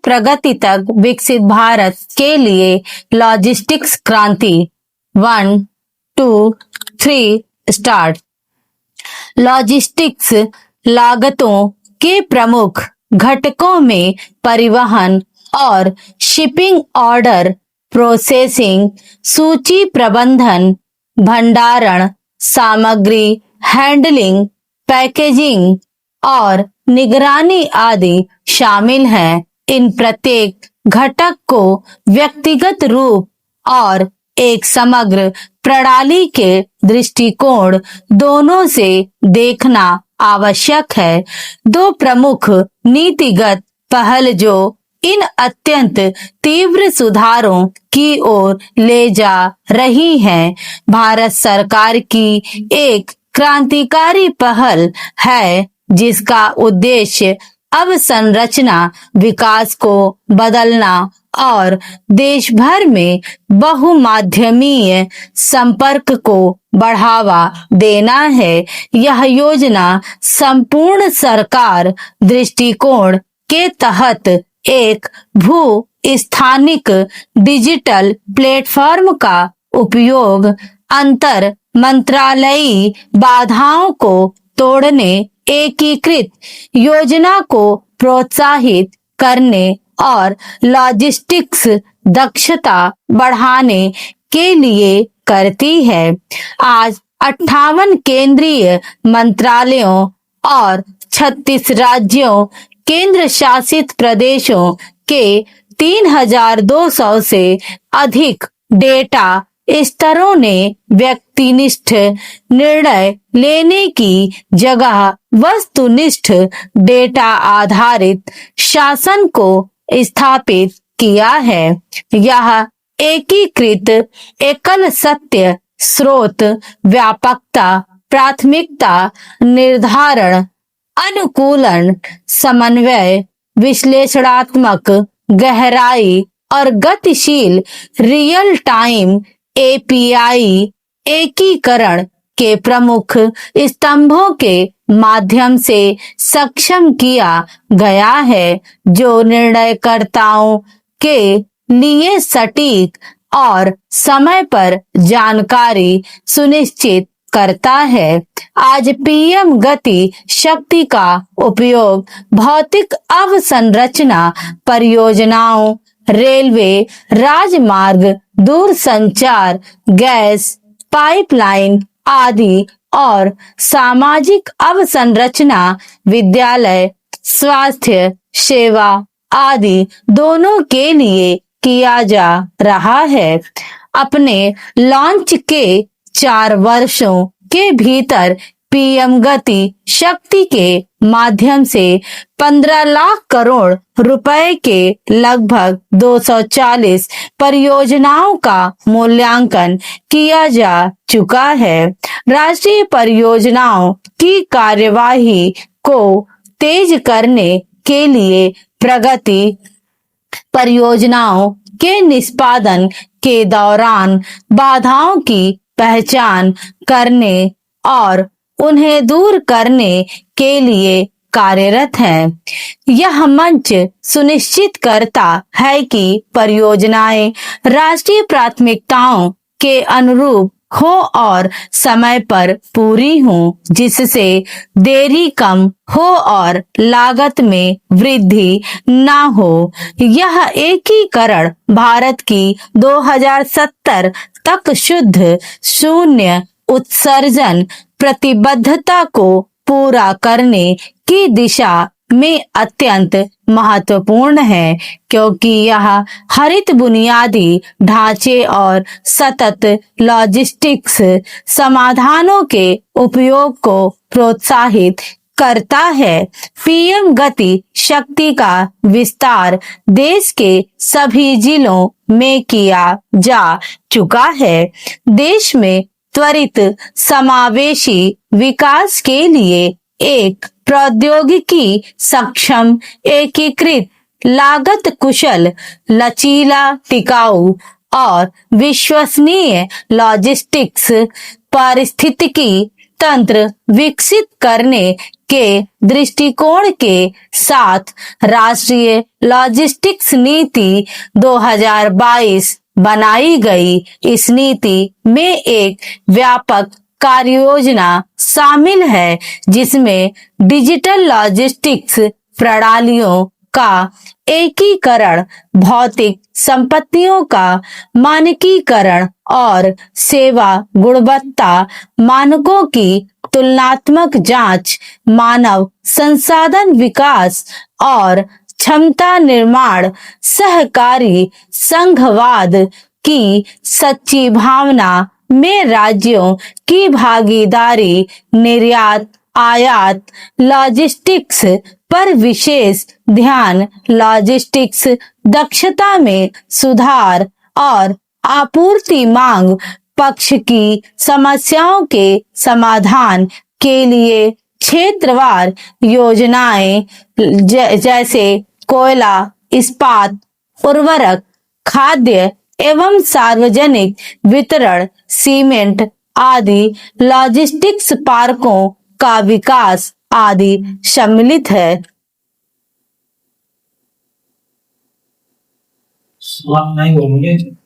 प्रगति तक विकसित भारत के लिए लॉजिस्टिक्स क्रांति। 1, 2, 3 स्टार्ट। लॉजिस्टिक्स लागतों के प्रमुख घटकों में परिवहन और शिपिंग, ऑर्डर प्रोसेसिंग, सूची प्रबंधन, भंडारण, सामग्री हैंडलिंग, पैकेजिंग और निगरानी आदि शामिल हैं। इन प्रत्येक घटक को व्यक्तिगत रूप और एक समग्र प्रणाली के दृष्टिकोण दोनों से देखना आवश्यक है। दो प्रमुख नीतिगत पहल जो इन अत्यंत तीव्र सुधारों की ओर ले जा रही हैं, भारत सरकार की एक क्रांतिकारी पहल है जिसका उद्देश्य अवसंरचना विकास को बदलना और देश भर में बहुमाध्यमीय संपर्क को बढ़ावा देना है। यह योजना संपूर्ण सरकार दृष्टिकोण के तहत एक भू स्थानिक डिजिटल प्लेटफॉर्म का उपयोग, अंतर मंत्रालयी बाधाओं को तोड़ने, एकीकृत योजना को प्रोत्साहित करने और लॉजिस्टिक्स दक्षता बढ़ाने के लिए करती है। आज 58 केंद्रीय मंत्रालयों और 36 राज्यों केंद्र शासित प्रदेशों के 3200 से अधिक डेटा स्तरों ने व्यक्तिनिष्ठ निर्णय लेने की जगह वस्तुनिष्ठ डेटा आधारित शासन को स्थापित किया है। यह एकीकृत एकल सत्य स्रोत, व्यापकता, प्राथमिकता निर्धारण, अनुकूलन, समन्वय, विश्लेषणात्मक गहराई और गतिशील रियल टाइम एपीआई एकीकरण के प्रमुख स्तंभों के माध्यम से सक्षम किया गया है, जो निर्णयकर्ताओं के लिए सटीक और समय पर जानकारी सुनिश्चित करता है। आज पीएम गति शक्ति का उपयोग भौतिक अवसंरचना परियोजनाओं, रेलवे, राजमार्ग, दूरसंचार, गैस पाइपलाइन आदि और सामाजिक अवसंरचना, विद्यालय, स्वास्थ्य सेवा आदि दोनों के लिए किया जा रहा है। अपने लॉन्च के 4 वर्षों के भीतर पीएम गति शक्ति के माध्यम से 15 लाख करोड़ रुपए के लगभग 240 परियोजनाओं का मूल्यांकन किया जा चुका है। राष्ट्रीय परियोजनाओं की कार्यवाही को तेज करने के लिए प्रगति परियोजनाओं के निष्पादन के दौरान बाधाओं की पहचान करने और उन्हें दूर करने के लिए कार्यरत है। यह मंच सुनिश्चित करता है कि परियोजनाएं राष्ट्रीय प्राथमिकताओं के अनुरूप हो और समय पर पूरी हों, जिससे देरी कम हो और लागत में वृद्धि ना हो। यह एकीकरण भारत की 2070 तक शुद्ध शून्य उत्सर्जन प्रतिबद्धता को पूरा करने की दिशा में अत्यंत महत्वपूर्ण है, क्योंकि यह हरित बुनियादी ढांचे और सतत लॉजिस्टिक्स समाधानों के उपयोग को प्रोत्साहित करता है। पीएम गति शक्ति का विस्तार देश के सभी जिलों में किया जा चुका है। देश में त्वरित समावेशी विकास के लिए एक प्रौद्योगिकी सक्षम, एकीकृत, लागत कुशल, लचीला, टिकाऊ और विश्वसनीय लॉजिस्टिक्स पारिस्थितिकी तंत्र विकसित करने के दृष्टिकोण के साथ राष्ट्रीय लॉजिस्टिक्स नीति 2022 बनाई गई। इस नीति में एक व्यापक कार्य योजना शामिल है जिसमें डिजिटल लॉजिस्टिक्स प्रणालियों का एकीकरण, भौतिक संपत्तियों का मानकीकरण और सेवा गुणवत्ता मानकों की तुलनात्मक जांच, मानव संसाधन विकास और क्षमता निर्माण, सहकारी संघवाद की सच्ची भावना में राज्यों की भागीदारी, निर्यात आयात लॉजिस्टिक्स पर विशेष ध्यान, लॉजिस्टिक्स दक्षता में सुधार और आपूर्ति मांग पक्ष की समस्याओं के समाधान के लिए क्षेत्रवार योजनाएं जैसे कोयला, इस्पात, उर्वरक, खाद्य एवं सार्वजनिक वितरण, सीमेंट आदि लॉजिस्टिक्स पार्कों का विकास आदि सम्मिलित है। नहीं बोलेंगे।